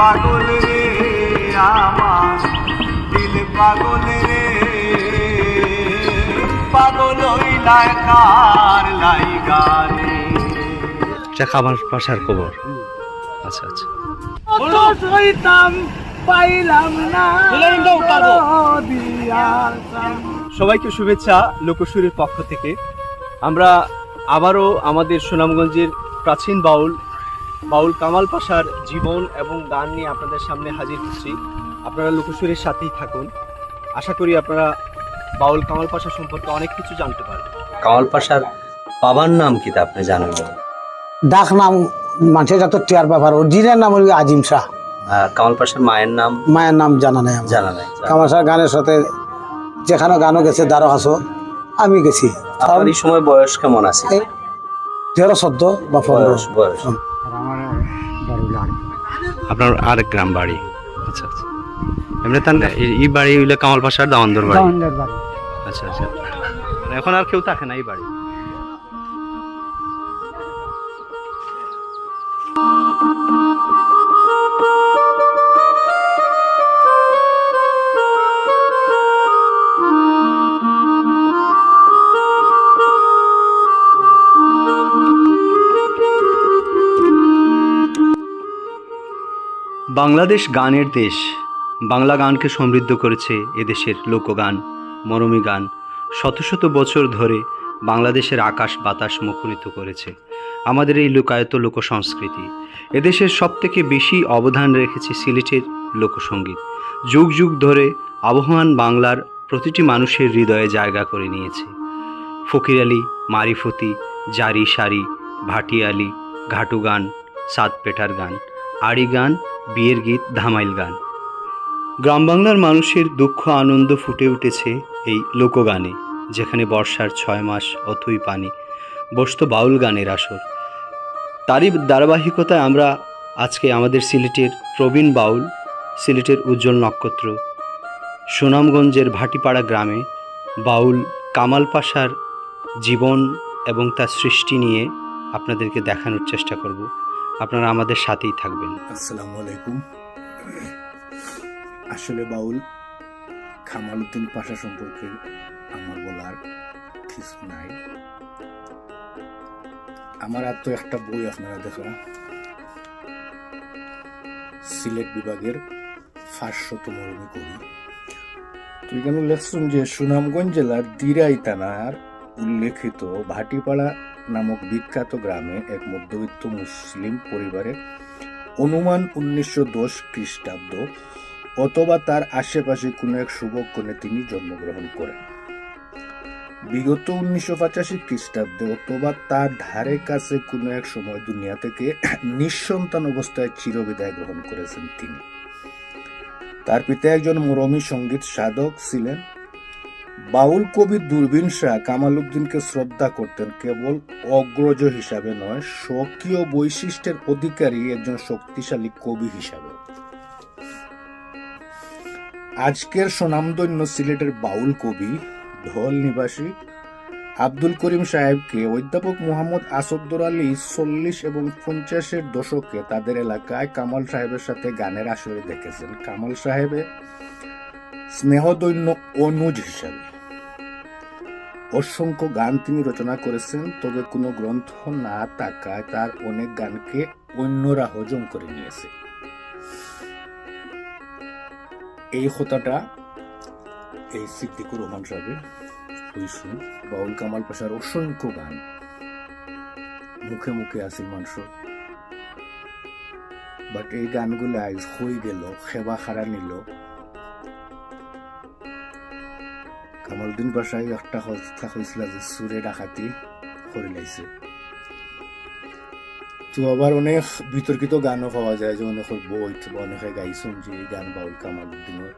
পাগল রে আমার দিল পাগল রে পাগল হইলা কার লাইগা রে। এটা কামাল পাশার কবর। আচ্ছা আচ্ছা, সবাইকে শুভেচ্ছা লোকসুরের পক্ষ থেকে। আমরা আবারও আমাদের সুনামগঞ্জের প্রাচীন বাউল কামাল পাশার জীবন এবং গান নিয়ে আপনাদের সামনে হাজির হচ্ছি। আপনারা লোকসুরের সাথেই থাকুন। আশা করি আপনারা বাউল কামাল পাশা সম্পর্কে অনেক কিছু জানতে পারবেন। কামাল পাশার বাবার নাম কি তা আপনি জানেন? ডাক নাম মানুষের যত টিয়ার ব্যাপার, অরিজিনাল নাম হল আজিম শাহ। কামাল পাশার মায়ের নাম? মায়ের নাম জানা নাই আমার। জানা নাই। কামাল শাহ গানের সাথে যেখানে গানও গেছে দ্বারো হাসো, আমি গেছি। আপনার এই সময় বয়স কেমন আছে? 13-14 বা 15 বয়স। আপনার আরেক গ্রাম বাড়ি? আচ্ছা আচ্ছা, এমনি তার এই বাড়ি হইলে কামাল পাশার দাওয়ানদর বাড়ি। আচ্ছা আচ্ছা, এখন আর কেউ থাকে না এই বাড়ি? বাংলাদেশ গানের দেশ। বাংলা গানকে সমৃদ্ধ করেছে এদেশের লোকগান, মরমী গান। শত শত বছর ধরে বাংলাদেশের আকাশ বাতাস মুখরিত করেছে আমাদের এই লোকায়ত লোকসংস্কৃতি। এদেশের সবথেকে বেশি অবদান রেখেছে সিলেটের লোকসঙ্গীত। যুগ যুগ ধরে আবহমান বাংলার প্রতিটি মানুষের হৃদয়ে জায়গা করে নিয়েছে। ফকির আলী, মারিফতি, জারি সারি, ভাটিয়ালি, ঘাটু গান, সাতপেটার গান, আড়ি গান, বিয়ের গীত, ধামাইল গান। গ্রাম বাংলার মানুষের দুঃখ আনন্দ ফুটে উঠেছে এই লোকগানে, যেখানে বর্ষার 6 মাস অথই পানি বসত বাউল গানের আসর। তারই ধারাবাহিকতায় আমরা আজকে আমাদের সিলেটের প্রবীণ বাউল, সিলেটের উজ্জ্বল নক্ষত্র সুনামগঞ্জের ভাটিপাড়া গ্রামে বাউল কামাল পাশার জীবন এবং তার সৃষ্টি নিয়ে আপনাদেরকে দেখানোর চেষ্টা করব। আপনারা আমাদের সাথেই থাকবেন। আসসালামু আলাইকুম। আসলে বাউল কামাল উদ্দিন পাশা সম্পর্কে আমার বলার কিছু নাই। আমার আর তো একটা বই আপনারা দেখা, সিলেট বিভাগের 500 মরমী কবি। তো এখানে লেখছেন যে সুনামগঞ্জ জেলার দিরাই থানার উল্লেখিত ভাটিপাড়া নামক বিখ্যাত গ্রামে এক মধ্যবিত্ত মুসলিম পরিবারে অনুমান 1910 খ্রিস্টাব্দ অথবা তার আশেপাশে কোনো এক শুভক্ষণে তিনি জন্মগ্রহণ করেন। বিগত 1985 খ্রিস্টাব্দে অথবা তার ধারে কাছে কোনো এক সময় দুনিয়া থেকে নিঃসন্তান অবস্থায় চিরবিদায় গ্রহণ করেছেন তিনি। তার পিতা একজন মরমী সঙ্গীত সাধক ছিলেন। বাউল কবি দূরবীন শাহ কামাল উদ্দিনকে শ্রদ্ধা করতেন কেবল অগ্রজ হিসাবে নয়, স্বকীয় বৈশিষ্ট্যের অধিকারী একজন শক্তিশালী কবি হিসাবে। আজকের স্বনামধন্য সিলেটের বাউল কবি ধল নিবাসী আব্দুল করিম সাহেবকে অধ্যাপক মোহাম্মদ আসাদুর আলী 40 এবং 50-এর দশকে তাদের এলাকায় কামাল সাহেবের সাথে গানের আসরে দেখেছেন। কামাল সাহেবের স্নেহদৈন্য অনুজ হিসাবে অসংখ্য গান তিনি রচনা করেছেন, তবে কোনো গ্রন্থ না থাকায় তার অনেক গানকে অন্যরা হজম করে নিয়েছে। এই কথাটা এই সিদ্দিকুর রহমান সাহেবের হইসু। বাউল কামাল পাশার অসংখ্য গান মুখে মুখে আসিল মানুষ, বাট এই গানগুলো আজ হয়ে গেল, সেবা খারা নিল। কামালউদ্দিন পাশায় একটা কথা হয়েছিল যে সুরে ডাকাতি করে লাইছে। তো আবার অনেক বিতর্কিত গানও পাওয়া যায়, যে অনেকের বই বা অনেকে গাইছেন যে এই গান বাউল কামালউদ্দিনের।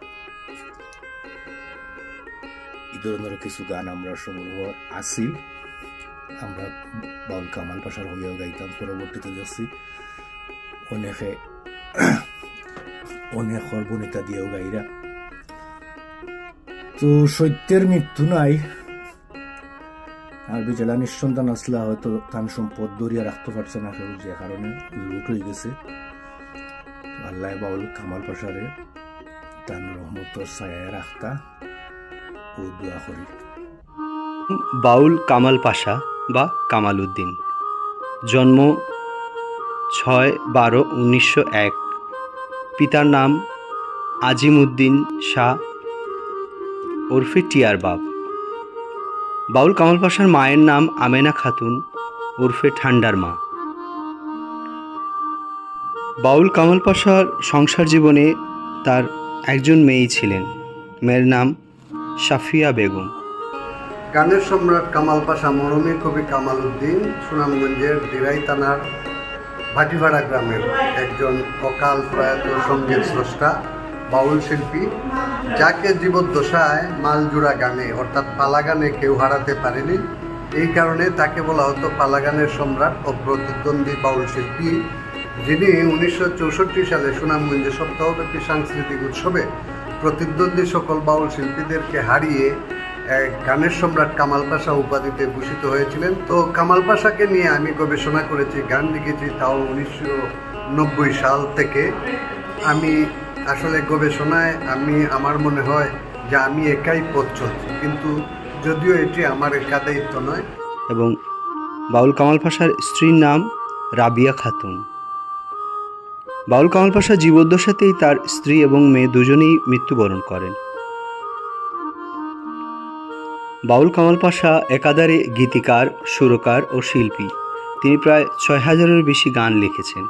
এই ধরনের কিছু গান আমরা সংগ্রহ আসি, আমরা বাউল কামাল পাশার হইয়াও গাইতাম। পরবর্তীতে দেখছি অনেক সর্বনেতা দিয়েও গাইরা। তো সত্যের মৃত্যু নাই, আর বেচারা নিঃসন্তান আসলা হয়তো তার সম্পদ দরিয়া রাখতে পারছে না, যে কারণে লুট হয়ে গেছে। আল্লাহ বাউল কামাল পাশারে তার রহমত ছায়া রাখতা ও দোয়া করি। বাউল কামাল পাশা বা কামাল উদ্দিন, জন্ম 6/12/1901। পিতার নাম আজিমউদ্দিন শাহ ওরফে টিয়ার বাপ। বাউল কামাল পাশার মায়ের নাম আমেনা খাতুন ওরফে ঠান্ডার মা। বাউল কামাল পাশার সংসার জীবনে তার একজন মেয়েই ছিলেন, মেয়ের নাম সাফিয়া বেগম। গানের সম্রাট কামাল পাশা মরমী কবি কামাল উদ্দিন সুনামগঞ্জের দিরাই থানার ভাটিভাড়া গ্রামের একজন অকাল প্রয়াত সঙ্গীত স্রষ্টা, বাউল শিল্পী, যাকে জীবদ্দশায় মালজোড়া গানে অর্থাৎ পালা গানে কেউ হারাতে পারেনি। এই কারণে তাকে বলা হতো পালা গানের সম্রাট ও প্রতিদ্বন্দ্বী বাউল শিল্পী, যিনি 1964 সালে সুনামগঞ্জে সপ্তাহব্যাপী সাংস্কৃতিক উৎসবে প্রতিদ্বন্দ্বী সকল বাউল শিল্পীদেরকে হারিয়ে গানের সম্রাট কামাল পাশা উপাধিতে ভূষিত হয়েছিলেন। তো কামাল পাশাকে নিয়ে আমি গবেষণা করেছি, গান লিখেছি, তাও 1990 সাল থেকে। আমি আসলে গবেষণায় আমার মনে হয় যে আমি একাই পথ চলছি, কিন্তু যদিও এটি আমার একা দায়িত্ব নয়। এবং বাউল কামাল পাশার স্ত্রীর নাম রাবিয়া খাতুন। বাউল কামাল পাশা জীবদ্দশাতেই তার স্ত্রী এবং মেয়ে দুজনেই মৃত্যুবরণ করেন। বাউল কামাল পাশা একাধারে গীতিকার, সুরকার ও শিল্পী। তিনি প্রায় 6000-এর বেশি গান লিখেছেন।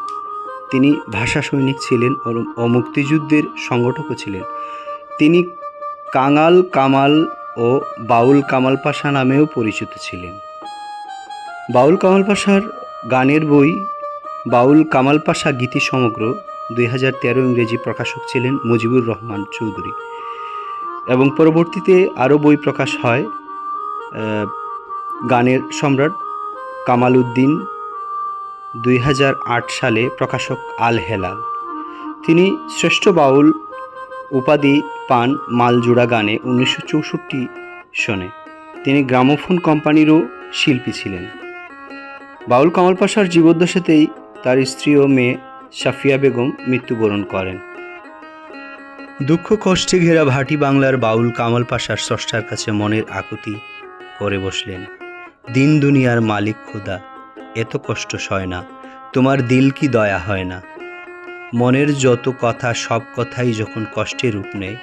তিনি ভাষা সৈনিক ছিলেন ও মুক্তিযুদ্ধের সংগঠকও ছিলেন। তিনি কাঙাল কামাল ও বাউল কামাল পাশা নামেও পরিচিত ছিলেন। বাউল কামাল পাশার গানের বই বাউল কামাল পাশা গীতি সমগ্র 2013 ইংরেজি প্রকাশক ছিলেন মুজিবুর রহমান চৌধুরী, এবং পরবর্তীতে আরও বই প্রকাশ হয়। গানের সম্রাট কামাল উদ্দিন 2008 সালে, প্রকাশক আল হেলাল। তিনি শ্রেষ্ঠ বাউল উপাধি পান মালজোড়া গানে 1964 সনে। তিনি গ্রামোফোন কোম্পানিরও শিল্পী ছিলেন। বাউল কামাল পাশার জীবদ্দশাতেই তার স্ত্রী ও মেয়ে সাফিয়া বেগম মৃত্যুবরণ করেন। দুঃখ কষ্টে ঘেরা ভাটি বাংলার বাউল কামাল পাশার স্রষ্টার কাছে মনের আকুতি করে বসলেন। দিন দুনিয়ার মালিক খোদা, এত কষ্ট সয় না, তোমার দিল কি দয়া হয় না। মনের যত কথা, সব কথাই যখন কষ্টের রূপ নেয়,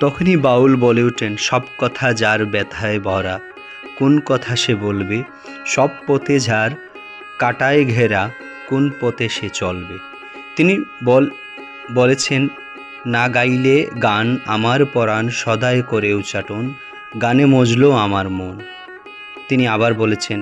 তখনই বাউল বলে ওঠেন, সব কথা যার ব্যথায় ভরা, কোন কথা সে বলবে, সব পথে যার কাটায় ঘেরা, কোন পথে সে চলবে। তিনি বলেছেন, না গাইলে গান আমার পরাণ সদায় করে উচ্চাটন, গানে মজলো আমার মন। তিনি আবার বলেছেন,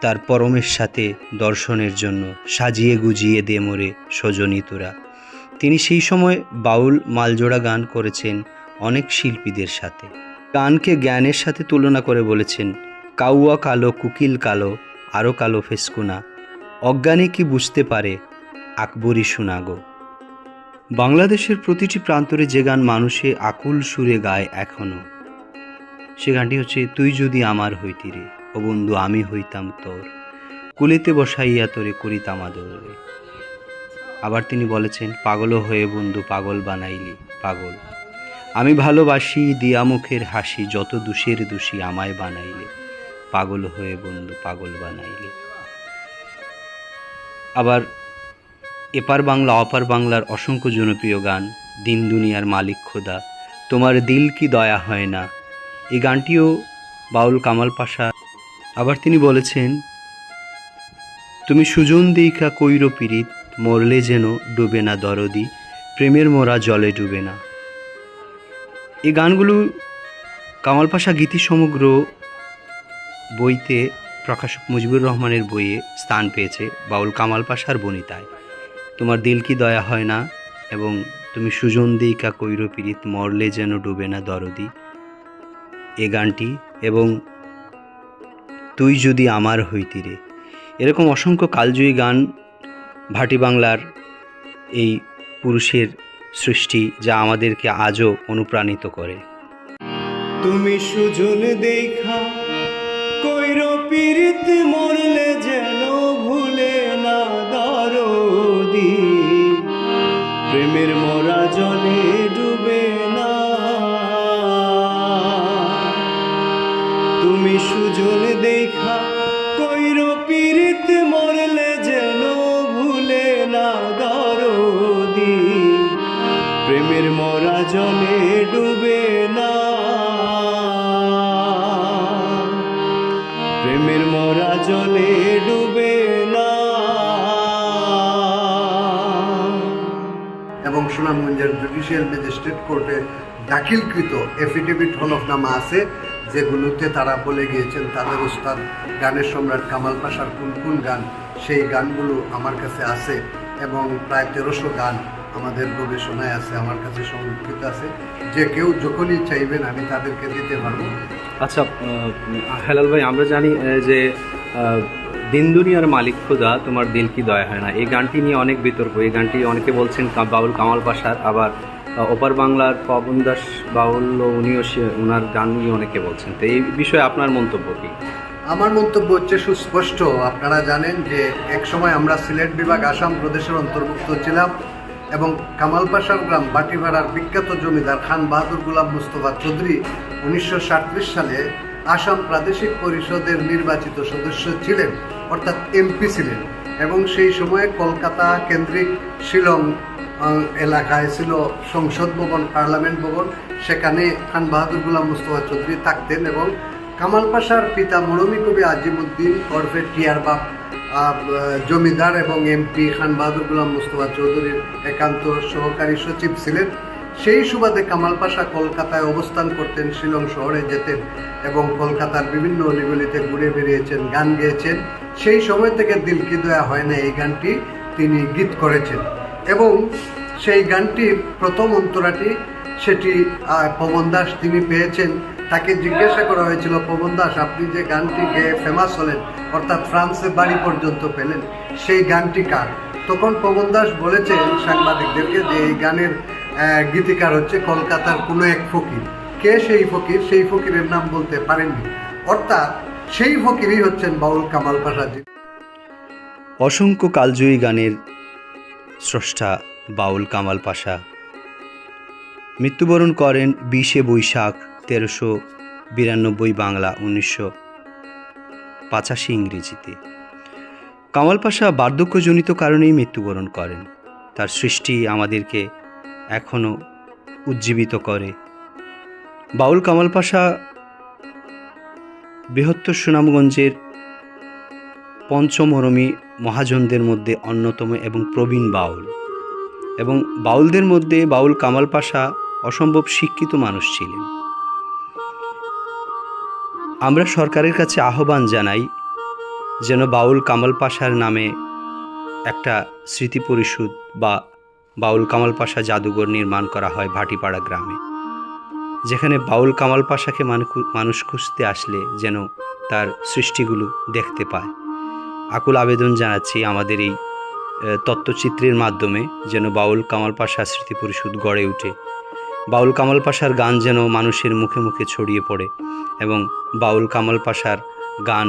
তার পরমের সাথে দর্শনের জন্য সাজিয়ে গুজিয়ে দে মোরে সজনী তোরা। তিনি সেই সময় বাউল মালজোড়া গান করেছেন অনেক শিল্পীদের সাথে। গানকে জ্ঞানের সাথে তুলনা করে বলেছেন, কাউয়া কালো, কুকিল কালো, আরও কালো ফেসকুনা, অজ্ঞানে কি বুঝতে পারে আকবরী শোনাগো। বাংলাদেশের প্রতিটি প্রান্তরে যে গান মানুষে আকুল সুরে গায় এখনও, সে গানটি হচ্ছে, তুই যদি আমার হইতি রে, ও বন্ধু আমি হইতাম তোর, কুলেতে বসাইয়া তোরে করিতাম আদর রে। আবার তিনি বলেছেন, পাগল হয়ে বন্ধু পাগল বানাইলি পাগল, আমি ভালোবাসি দিয়া মুখের হাসি, যত দোষের দোষী আমায় বানাইলে, পাগল হয়ে বন্ধু পাগল বানাইলে। আবার এপার বাংলা অপার বাংলার অসংখ্য জনপ্রিয় গান, দিন দুনিয়ার মালিক খোদা, তোমার দিল কি দয়া হয় না, এই গানটিও বাউল কামাল পাশা। আবার তিনি বলেছেন, তুমি সুজন দেইখা কইর পীড়িত, মরলে যেন ডুবে না দরদি, প্রেমের মোরা জলে ডুবে না। এই গানগুলো কামাল পাশা গীতি সমগ্র বইতে প্রকাশক মুজিবুর রহমানের বইয়ে স্থান পেয়েছে বাউল কামাল পাশার বনিতায়। তোমার দিল কি দয়া হয় না এবং তুমি সুজন দেইকা কইর পীড়িত, মরলে যেন ডুবে না দরদি, এ গানটি এবং তুই যদি আমার হইতিরে, এরকম অসংখ্য কালজয়ী গান ভাটি বাংলার এই পুরুষের সৃষ্টি, যা আমাদেরকে আজও অনুপ্রাণিত করে। তুমি সুজন দেখা কইর পীড়িত, মরলে যেন ভুলে না দরদি, প্রেমের মোরা জলে ডুবে না। তুমি সুজন দেখা কইর পীড়িত, মরলে যেন ভুলে না দরদি, প্রেমের মোরা জলে ডুবে না, প্রেমের মোরা জলে ডুবে না। এবং সুনামগঞ্জের জুডিশিয়াল ম্যাজিস্ট্রেট কোর্টে দাখিলকৃত এফিডেভিট হলফনামা আছে, যেগুলোতে তারা বলে গিয়েছেন তাদের উস্তাদ গানের সম্রাট কামাল পাশার কোন কোন গান, সেই গানগুলো আমার কাছে আছে এবং প্রায় 1300 গান আমাদের গবেষণায় আছে, আমার কাছে সংরক্ষিত আছে। যে কেউ যখনই চাইবেন আমি তাদেরকে দিতে পারবো। আচ্ছা হেলাল ভাই, আমরা জানি যে দিন দুনিয়ার মালিক খোদা তোমার দিল কি দয়া হয় না, এই গানটি নিয়ে অনেক বিতর্ক। এই গানটি অনেকে বলছেন বাউল কামাল পাশার, আবার ওপার বাংলার পবন দাস বাউল উনিও ওনার গান নিয়ে অনেকে বলছেন। তো এই বিষয়ে আপনার মন্তব্য কি? আমার মন্তব্য হচ্ছে সুস্পষ্ট। আপনারা জানেন যে একসময় আমরা সিলেট বিভাগ আসাম প্রদেশের অন্তর্ভুক্ত ছিলাম এবং কামাল পাশার গ্রাম বাটিভাড়ার বিখ্যাত জমিদার খান বাহাদুর গুলাম মুস্তফা চৌধুরী 1937 সালে আসাম প্রাদেশিক পরিষদের নির্বাচিত সদস্য ছিলেন, অর্থাৎ এমপি ছিলেন। এবং সেই সময়ে কলকাতা কেন্দ্রিক শিলং এলাকায় ছিল সংসদ ভবন, পার্লামেন্ট ভবন। সেখানে খান বাহাদুর গুলাম মুস্তফা চৌধুরী থাকতেন এবং কামাল পাশার পিতা মরমী কবি আজিমুদ্দিন ওরফে টিয়ার বাপ জমিদার এবং এমপি খান বাহাদুর গুলাম মুস্তফা চৌধুরীর একান্ত সহকারী সচিব ছিলেন। সেই সুবাদে কামাল পাশা কলকাতায় অবস্থান করতেন, শিলং শহরে যেতেন এবং কলকাতার বিভিন্ন অলিগলিতে ঘুরে বেরিয়েছেন, গান গেয়েছেন। সেই সময় থেকে দিল কি দয়া হয় না এই গানটি তিনি গীত করেছেন এবং সেই গানটির প্রথম অন্তরাটি সেটি পবন দাস তিনি পেয়েছেন। তাকে জিজ্ঞাসা করা হয়েছিল, পবন দাস আপনি যে গানটি গেয়ে ফেমাস হলেন, অর্থাৎ ফ্রান্সে বাড়ি পর্যন্ত পেলেন, সেই গানটি কার? তখন পবন দাস বলেছেন সাংবাদিকদেরকে যে এই গানের গীতিকার হচ্ছে কলকাতার কোনো এক ফকির। কে সেই ফকির? সেই ফকিরের নাম বলতে পারেননি, অর্থাৎ সেই ফকিরই হচ্ছেন বাউল কামাল পাশাজি। অসংখ্য কালজয়ী গানের স্রষ্টা বাউল কামাল পাশা মৃত্যুবরণ করেন 20শে বৈশাখ 1392 বাংলা, 1985 ইংরেজিতে। কামাল পাশা বার্ধক্যজনিত কারণেই মৃত্যুবরণ করেন। তার সৃষ্টি আমাদেরকে এখনও উজ্জীবিত করে। বাউল কামাল পাশা বৃহত্তর সুনামগঞ্জের পঞ্চমরমী মহাজনদের মধ্যে অন্যতম এবং প্রবীণ বাউল, এবং বাউলদের মধ্যে বাউল কামাল পাশা অসম্ভব শিক্ষিত মানুষ ছিলেন। আমরা সরকারের কাছে আহ্বান জানাই যেন বাউল কামাল পাশার নামে একটা স্মৃতি পরিষদ বা বাউল কামাল পাশা জাদুঘর নির্মাণ করা হয় ভাটিপাড়া গ্রামে, যেখানে বাউল কামাল পাশাকে মানুষ খুঁজতে আসলে যেন তার সৃষ্টিগুলো দেখতে পায়। আকুল আবেদন জানাচ্ছি আমাদের এই তত্ত্বচিত্রের মাধ্যমে যেন বাউল কামাল পাশা স্মৃতি পরিষদ গড়ে ওঠে, বাউল কামাল পাশার গান যেন মানুষের মুখে মুখে ছড়িয়ে পড়ে এবং বাউল কামাল পাশার গান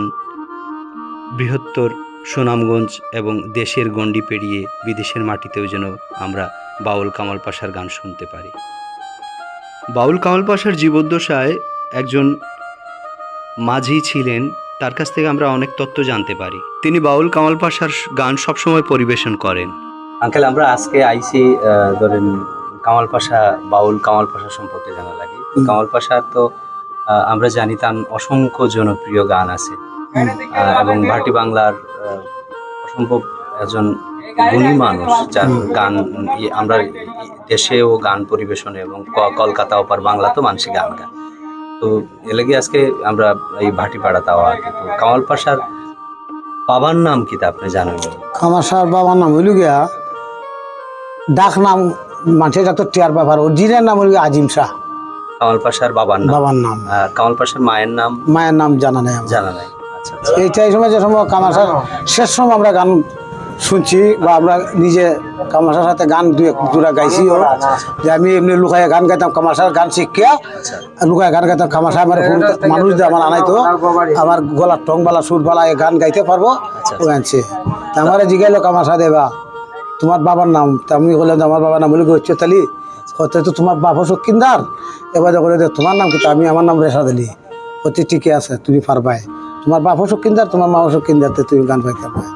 বৃহত্তর সুনামগঞ্জ এবং দেশের গণ্ডি পেরিয়ে বিদেশের মাটিতেও যেন আমরা বাউল কামাল পাশার গান শুনতে পারি। বাউল কামাল পাশার জীবদ্দশায় একজন মাঝি ছিলেন, তার কাছ থেকে আমরা অনেক তথ্য জানতে পারি। তিনি বাউল কামাল পাশার গান সবসময় পরিবেশন করেন। আঙ্কেল, আমরা আজকে আইসি ধরেন কামাল পাশা, বাউল কামাল পাশা সম্পর্কে জানা লাগে। কামাল পাশার তো আমরা জানি তার অসংখ্য জনপ্রিয় গান আছে এবং ভাটি বাংলার অসম্ভব একজন গুণী মানুষ, যার গান আমরা দেশেও গান পরিবেশনে এবং কলকাতা ওপার বাংলা তো মানুষে গান গান। তো এলাকি আজকে আমরা এই ভাটিপাড়া তাওয়া কিন্তু কামাল পাশার বাবার নাম কি তা আপনি জানেন? কামাশার বাবার নাম হইল গিয়া, ডাক নাম মানুষের যত টিয়ার ব্যাপার, অরিজিনাল নাম হইল গিয়া আজিম শাহ। কামাল পাশার বাবার নাম, বাবার নাম। আর কামাল পাশার মায়ের নাম? মায়ের নাম জানা নেই আমার। জানা নাই। আচ্ছা আচ্ছা। এইটাই সময় যে সময় কামাশার শেষ সময় আমরা গান শুনছি বা আমরা নিজে কামাশার সাথে গান দুই এক জোড়া গাইছিও, যে আমি এমনি লুকায় গান গাইতাম, কামাশার গান শিখিয়া লুকায় গান গাইতাম। কামাশা আমার মানুষ দিয়ে আমার আনাইতো, আমার গলার টংবালা সুরবালা এই গান গাইতে পারবো, ও গানছে। তা আমার জিগাইলো কামাশা দেবা তোমার বাবার নাম, তা আমি বললাম আমার বাবার নাম বলে গচ্ছ তালি হতে তো তোমার বাবা শৌকিনদার, এবার করে তোমার নাম কিন্তু আমি আমার নাম রেশাদ আলী। হতে ঠিকই আছে, তুমি পারবাই, তোমার বাবা শৌকিনদার তোমার মা শৌকিনদার, তুমি গান গাইতে পারবে।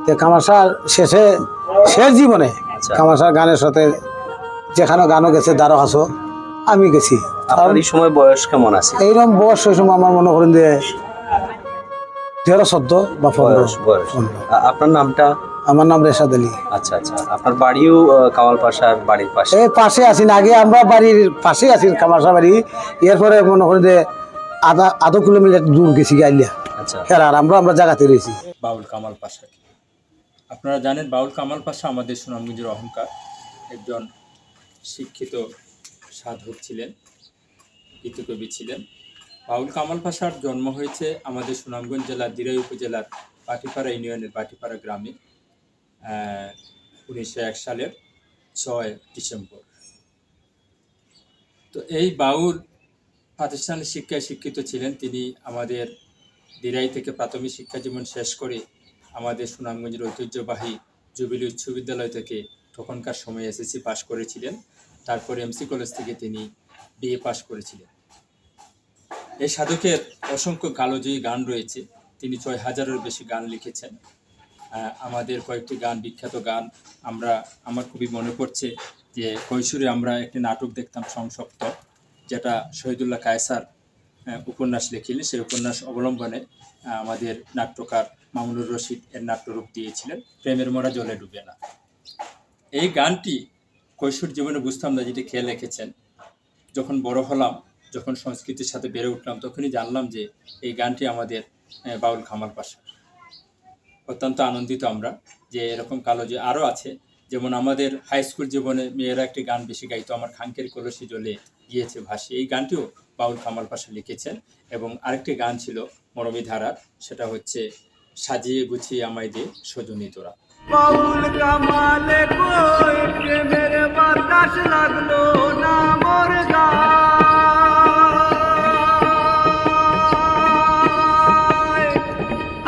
তো কামাশার শেষ জীবনে কামাশার গানের সাথে যেখানে গানও গেছে দ্বারো হাসো আমি গেছি। আপনার এই সময় বয়স কেমন আছে? এইরকম বয়স ওই সময় আমার মনে করেন যে 13-14 বা 15 বয়স। আপনার নামটা? আমার নাম রেশাদ আলী। আচ্ছা আচ্ছা। আপনার বাড়িও কামাল পাশার বাড়ির পাশে? এই পাশে আছি না, আগে আমরা বাড়ির পাশে আছি কামাশা বাড়ি, এরপরে মনে করেন যে আধা কিলোমিটার দূর গেছি গাইলিয়া। আচ্ছা। আর আমরা জায়গাতে রয়েছি। বাউল কামাল পাশা কি আপনারা জানেন? বাউল কামাল পাশা আমাদের সুনামগঞ্জের অহংকার, একজন শিক্ষিত সাধক ছিলেন, গীতকবি ছিলেন। বাউল কামাল পাশার জন্ম হয়েছে আমাদের সুনামগঞ্জ জেলার দিরাই উপজেলার বাটিপাড়া ইউনিয়নের বাটিপাড়া গ্রামে 1901 সালের 6 ডিসেম্বর। তো এই বাউল প্রাতিষ্ঠানিক শিক্ষায় শিক্ষিত ছিলেন। তিনি আমাদের দিরাই থেকে প্রাথমিক শিক্ষা জীবন শেষ করে আমাদের সুনামগঞ্জের ঐতিহ্যবাহী জুবিলি উচ্চ বিদ্যালয় থেকে তখনকার সময় এসএসসি পাশ করেছিলেন। তারপর এমসি কলেজ থেকে তিনি বিএ পাশ করেছিলেন। এই সাধকের অসংখ্য কালোজয়ী গান রয়েছে, তিনি 6000-এর বেশি গান লিখেছেন। আমাদের কয়েকটি গান, বিখ্যাত গান আমার খুবই মনে পড়ছে যে কৈশোরে আমরা একটি নাটক দেখতাম সংসপ্ত, যেটা শহীদুল্লাহ কায়সার উপন্যাস লিখিলেন। সেই উপন্যাস অবলম্বনে আমাদের নাট্যকার মামুনুর রশিদ এর নাট্যরূপ দিয়েছিলেন প্রেমের মরা জলে ডুবে না। এই গানটি কৈশোর জীবনে বুঝতাম না যেটি খেয়ে লিখেছেন। যখন বড় হলাম, যখন সংস্কৃতির সাথে বেড়ে উঠলাম, তখনই জানলাম যে এই গানটি আমাদের বাউল কামাল পাশার। অত্যন্ত আনন্দিত আমরা যে এরকম কালো যে আরও আছে। যেমন আমাদের হাই স্কুল জীবনে মেয়েরা একটি গান বেশি গাইতো, আমার খাঙ্কের কলসি জ্বলে গিয়েছে ভাসি। এই গানটিও বাউল কামাল পাশা লিখেছেন। এবং আরেকটি গান ছিল মরমী ধারার, সেটা হচ্ছে সাজিয়ে গুছিয়ে আমায় দে সজনী তোরা। বাউল কামালে কই প্রেমের বাতাস লাগলো না মোর গায়,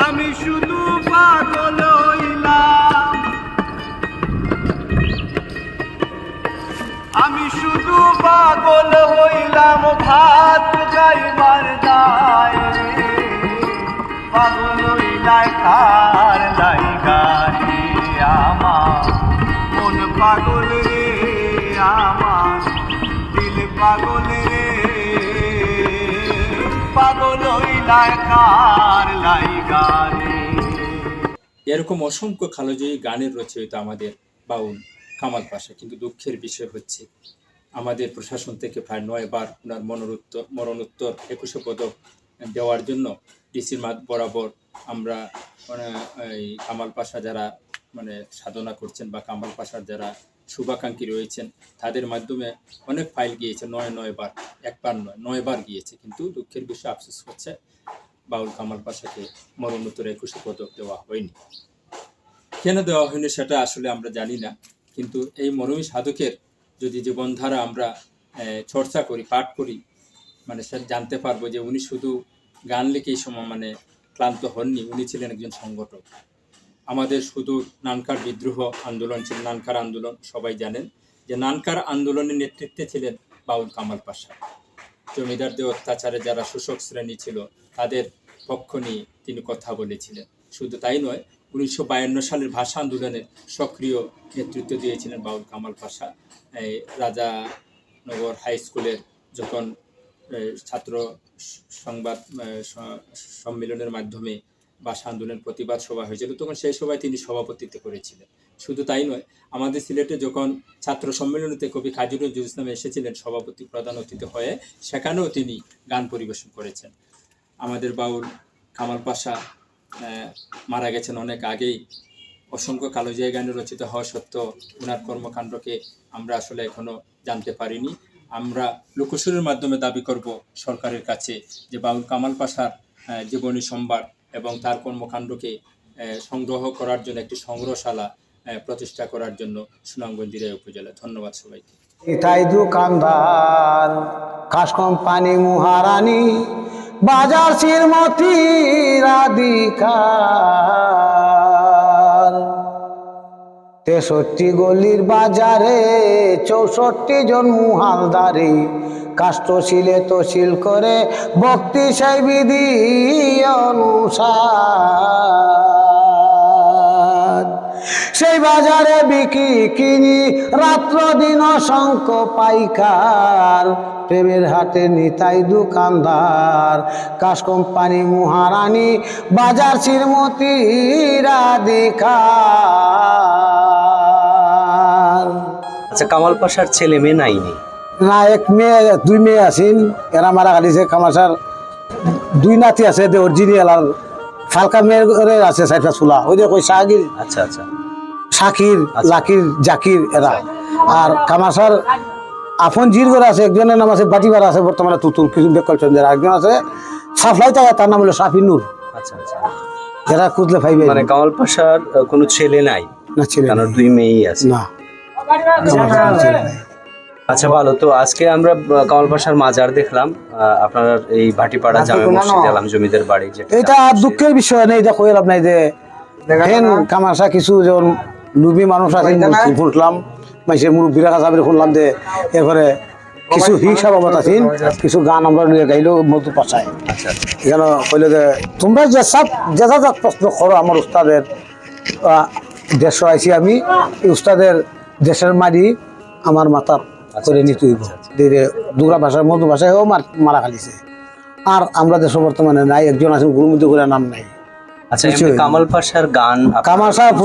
আমি শুধু পাগল হইলাম, আমি শুধু পাগল হইলাম ভাত গাইবার দায়, পাগল হইলাই কার লাইগানি আমার মন পাগল রে, আমার দিল পাগল রে, পাগল হইলাই কার লাইগানি। এরকম অসংখ্য কালোজয়ী গানের রচয়িতা আমাদের বাউল কামাল পাশা। কিন্তু দুঃখের বিষয় হচ্ছে আমাদের প্রশাসন থেকে প্রায় 9 বার ওনার মরণোত্তর 21 পদক দেওয়ার জন্য ডিসির বরাবর আমরা এই কামাল পাশা যারা সাধনা করছেন বা কামাল পাশার যারা শুভাকাঙ্ক্ষী রয়েছেন তাদের মাধ্যমে অনেক ফাইল গিয়েছে। 9 বার, একবার নয় 9 বার গিয়েছে। কিন্তু দুঃখের বিষয়, আফসোস হচ্ছে বাউল কামাল পাশাকে মরণোত্তর 21 পদক দেওয়া হয়নি। কেন দেওয়া হয়নি সেটা আসলে আমরা জানি না। কিন্তু এই মরমী সাধকের যদি জীবনধারা আমরা চর্চা করি, পাঠ করি, সেটা জানতে পারবো যে উনি শুধু গান লিখেই সময় ক্লান্ত হননি, উনি ছিলেন একজন সংগঠক। আমাদের শুধু নানকার বিদ্রোহ আন্দোলন ছিল, নানকার আন্দোলন সবাই জানেন যে নানকার আন্দোলনের নেতৃত্বে ছিলেন বাউল কামাল পাশা। জমিদারদের অত্যাচারে যারা শোষক শ্রেণী ছিল তাদের পক্ষ নিয়ে তিনি কথা বলেছিলেন। শুধু তাই নয়, 1952 সালের ভাষা আন্দোলনের সক্রিয় নেতৃত্ব দিয়েছিলেন বাউল কামাল পাশা। রাজানগর হাই স্কুলের যখন ছাত্র সংবাদ সম্মেলনের মাধ্যমে ভাষা আন্দোলনের প্রতিবাদ সভা হয়েছিল, তখন সেই সভায় তিনি সভাপতিত্ব করেছিলেন। শুধু তাই নয়, আমাদের সিলেটে যখন ছাত্র সম্মেলনীতে কবি কাজী নজরুল ইসলাম এসেছিলেন সভাপতি প্রধান অতিথি হয়ে, সেখানেও তিনি গান পরিবেশন করেছেন। আমাদের বাউল কামাল পাশা মারা গেছেন অনেক আগেই। অসংখ্য কালোজিয়া গানে রচিত হওয়া সত্ত্বেও ওনার কর্মকাণ্ডকে আমরা আসলে এখনো জানতে পারিনি। আমরা লোকসুরের মাধ্যমে দাবি করব সরকারের কাছে যে বাউল কামাল পাশার জীবনী সম্ভার এবং তার কর্মকাণ্ডকে সংগ্রহ করার জন্য একটি সংগ্রহশালা প্রতিষ্ঠা করার জন্য সুনামগঞ্জ দিরাই উপজেলা। ধন্যবাদ সবাইকে। ইতাই দোকানদার, কাশ কোম্পানি মহারানী, বাজার শ্রীমতী রাধিকার, 63 গলির বাজারে 64 জন মুহালদারি, কাষ্ঠশিলে তশিল করে ভক্তি সেই বিধি অনুসার। সেই বাজারে বিকি কিনি রাত্র দিন অসংখ্য পাইকার, প্রেমের হাটে নিতাই দোকানদার, কাশ কোম্পানি মহারানী, বাজার শ্রীমতী রাধিকার। আচ্ছা, কামাল পাশার ছেলে মেয়ে নাইনি? না, এক মেয়ে 2 মেয়ে আছেন, এরা মারা গালিছে। কামাশার 2 নাতি আছে, অরিজিনাল। আর ফালকা মেয়ের আছে 4টা চুলা, ওই যে কই শাকির। আচ্ছা আচ্ছা, শাকির, লাকির, জাকির এরা। আর কামাশার আপন জির ঘর আছে, একজনের নাম আছে বাটিবার আছে বর্তমানে তুতুল, কিছু বেকল চন্দ্রের। একজন আছে সাফলাই থাকে, তার নাম হলো সাফি নূর। আচ্ছা আচ্ছা, এরা খুঁজলে পাইবে। মানে কামাল পাশার কোনো ছেলে নাই? না, ছেলে কারণ 2 মেয়েই আছে। না, কামাশার কোনো ছেলে নাই। আচ্ছা, ভালো। তো আজকে আমরা কামাল পাশার মাজার দেখলাম, আপনার এই ভাটিপাড়া জামে মসজিদ এলাম জমিদার বাড়ি, যেটা এটা দুঃখের বিষয় নেই, দেখো এলাম নাই যে হেন কামাশা কিছু যেমন লুবি মানুষ আছে শুনলাম, মানুষের মুরব্বীরা কাছে শুনলাম যে এরপরে কিছু হিংসা বাবদ আছেন, কিছু গান আমরা নিয়ে গাইলো মধু পাশায়। এখানে কইলো যে তোমরা যে সব যা প্রশ্ন করো আমার উস্তাদের দেশ আইসি, আমি উস্তাদের দেশের মারি আমার মাথার করে নিতে হইব। দুগরা ভাষার মধু ভাষায় মারা খালিছে। আর আমরা দেশ বর্তমানে নাই, একজন আছেন গুরুমুদ্দি করে নাম নাই। আচ্ছা, কামাল পাশার গান, কামাল সাহেব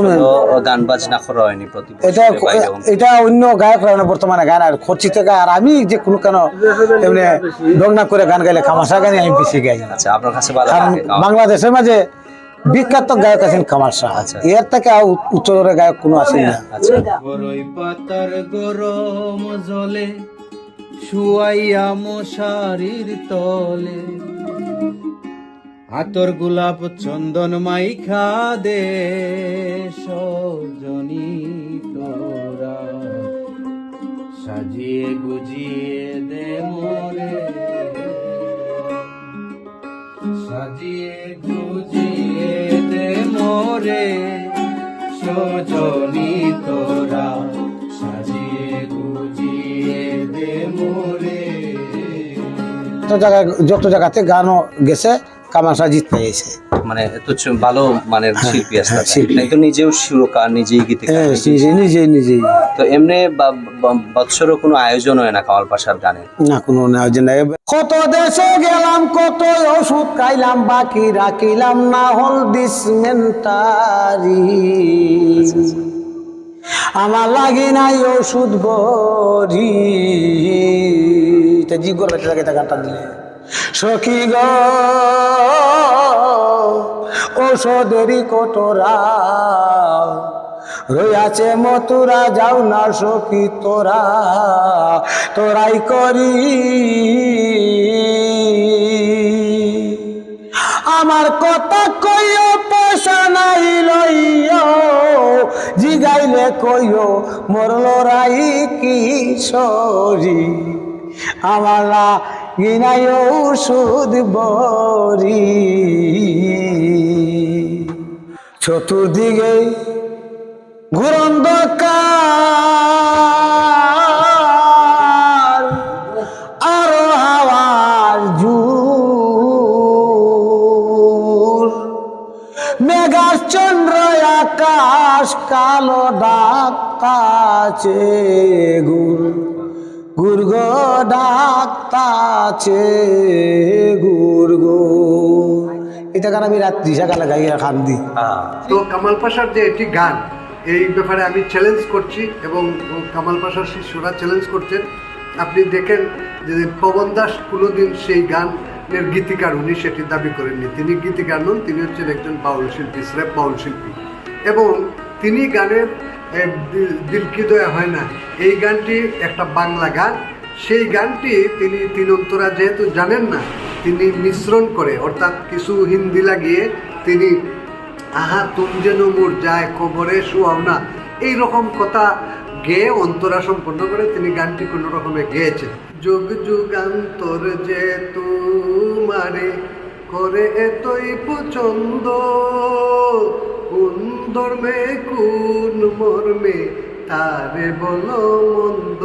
গান বাজনা করা হয়নি প্রতি এটা এটা অন্য গায়ক বর্তমানে গান আর খরচিতে গায়। আর আমি যে কোনো কেন এমনি ডংনা করে গান গাইলে কামাশা গানই আমি বেশি গাই। আচ্ছা, আপনার কাছে ভালো কারণ লাগে? বাংলাদেশের মাঝে বিখ্যাত গায়ক আছেন কামাল শাহ। এর থেকে উচ্চতরের গায়ক কোনো আছেন না। আচ্ছা, বড়ই পাতার গরম জলে শুয়াইয়া মশারির তলে, আতর গোলাপ চন্দন মাইখা দে সজনী তোরা, সাজিয়ে গুজিয়ে দে মোরে, সাজিয়ে গুজিয়ে দে মোরে সজনী তোরা, সাজিয়ে গুজিয়ে দে মোরে। যত জায়গাতে গানও গেছে কামাশা জিততে গেছে। মানে এত ভালো মানের শিল্পী আসলে, শিল্পী। তো নিজেও সুরকার, নিজেই গীতিকার। নিজেই। তো এমনি বৎসরও কোনো আয়োজন হয় না কামাল পাশার গানে? না, কোনো আয়োজন নাই। কত দেশে গেলাম, কত ওষুধ খাইলাম, বাকি রাখিলাম না হল ডিসমেন্টারি। আমার লাগি নাই ওষুধ গরি, জি গর বেঁচে থাকে গানটা দিলে। সখী গ ঔষধেরই কটোরা রইয়াছে মথুরা, যাও না সখী তোরা, তোরাই করি। আমার কথা কইও পয়সা নাই লইও, জিগাইলে কইও মোর লড়াই কিশোরী, আমার গিনাই ওষুধ বরি। চতুর্দিকে ঘুরন্ধকার, আরো হাওয়ার জোর, মেঘার চন্দ্র আকাশ কালো ডাকতাছে, গুর গুর গো ডাকতাছে, গুর গো। এটা গান আমি রাত্রি সকালে গাই খান দিই। তো কামাল পাশার যে এটি গান, এই ব্যাপারে আমি চ্যালেঞ্জ করছি এবং কামাল পাশার শিষ্যরা চ্যালেঞ্জ করছেন। আপনি দেখেন যে পবন দাস কোনোদিন সেই গানের গীতিকার, উনি সেটি দাবি করেননি। তিনি গীতিকার নন, তিনি হচ্ছেন একজন বাউল শিল্পী, স্রেফ বাউল শিল্পী। এবং তিনি গানের দিল কি দয়া হয় না, এই গানটি একটা বাংলা গান। সেই গানটি তিনি তিন অন্তরা যেহেতু জানেন না, তিনি মিশ্রণ করে, অর্থাৎ কিছু হিন্দি লাগিয়ে তিনি আহা তুম যেন মোর যায় কবরে শুয়াও না, এইরকম কথা গেয়ে অন্তরা সম্পন্ন করে তিনি গানটি কোনো রকমে গেয়েছেন। যুগ যুগান্তর যে তোমারে করে এতই পছন্দ, কোন ধর্মে কোন মর্মে তারে বলো মন্দ,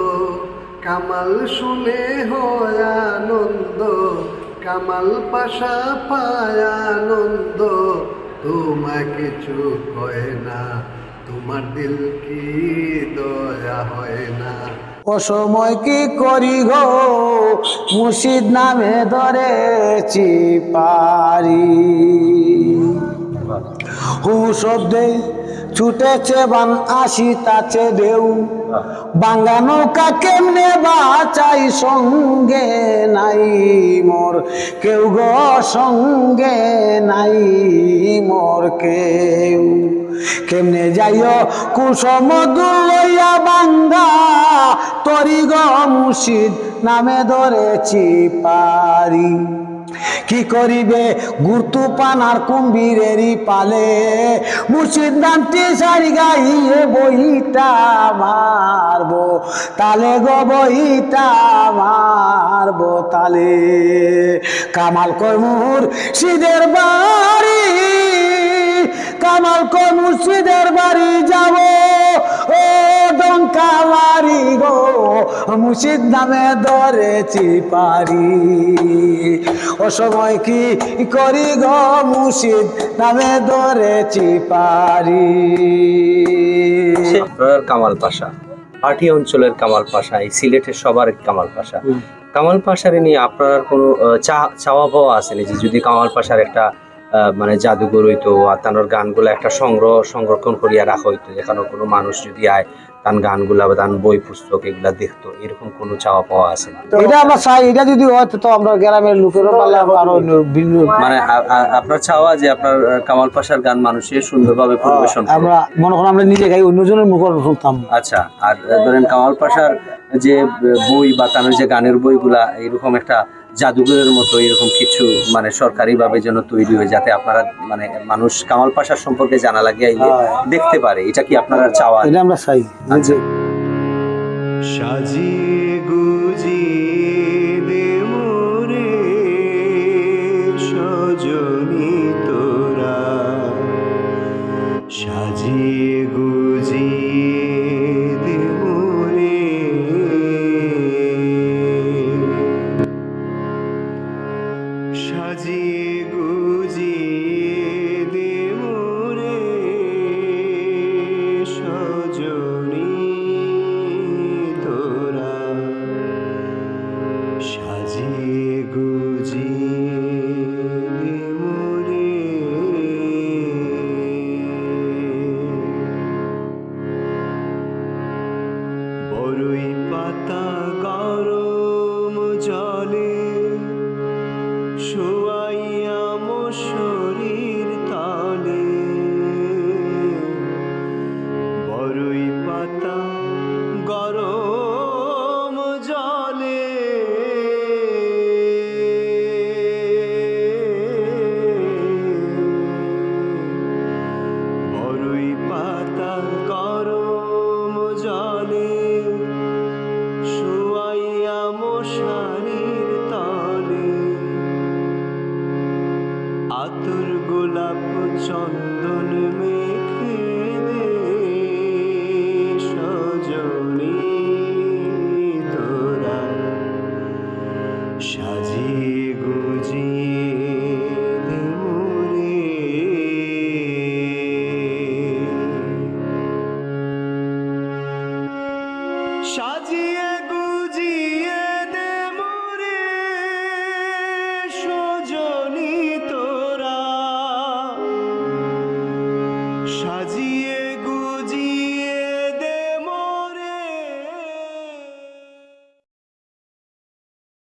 কামাল শুনে হয় আনন্দ, কামাল পাশা পায় আনন্দ, তোমায় কিছু কয় না, তোমার দিল কি দয়া হয় না। অসময় কি করি গো মুর্শিদ নামে ধরেছি পারি, হু শব্দে ছুটেছে বান আসিতাছে ঢেউ, বাঙ্গা নৌকা কেমনে বাঁচাই সঙ্গে নাই মোর কেউ গো, সঙ্গে নাই মোর কেউ, কেমনে যাইও কুসমুদুর লইয়া বাঙ্গা তরি গো মুর্শিদ নামে ধরেছি পারি, কি করিবে গুরতু পানার কুম্ভীরেরই পালে, মুর্শিদ নামটি সারি গাইয়ে বইটা মারবো তালে গো, বইটা মারবো তালে, কামাল কয় মুর্শিদের বাড়ি, কামাল কয় মুর্শিদের বাড়ি যাব, ও ডঙ্কা মারি গো মুর্শিদ নামে ধরেছি পারি, ও সময় কি করি গো মুর্শিদ নামে ধরেছি পারি। আপনার কামাল পাশা, পার্টি অঞ্চলের কামাল পাশা, এই সিলেটের সবার কামাল পাশা, কামাল পাশারে নিয়ে আপনার কোনো চাওয়া পাওয়া আছে যে যদি কামাল পাশার একটা মানে জাদুঘর হইতো, আর তার গানগুলো একটা সংরক্ষণ করিয়া রাখা হইতো, যেখানে কোনো মানুষ যদি আয় তার গানগুলা বা তার বই পুস্তক এগুলা দেখতো, এরকম কোনো চাওয়া পাওয়া আছে না? এটা আমরা চাই, এটা যদি হয় তো আমরা গ্রামের লোকেরও পারলে আরো মানে আপনার চাওয়া যে আপনার কামাল পাশার গান মানুষের সুন্দরভাবে পরিবেশন করবে। আমরা মনে করেন আমরা নিজে গাই, অন্যজনের মুখ শুনতাম। আচ্ছা, আর ধরেন কামাল পাশার যে বই বা তার যে গানের বইগুলা এরকম একটা জাদুঘরের মতো এরকম কিছু মানে সরকারিভাবে যেন তৈরি হয়, যাতে আপনারা মানে মানুষ কামাল পাশার সম্পর্কে জানা লাগিয়ে দেখতে পারে, এটা কি আপনারা চাওয়া? এটা আমরা চাই। আচ্ছা, সাজিয়ে গুজিয়ে দে মোরে সজনী তোরা, সাজিয়ে গুজিয়ে দে মোরে, সাজিয়ে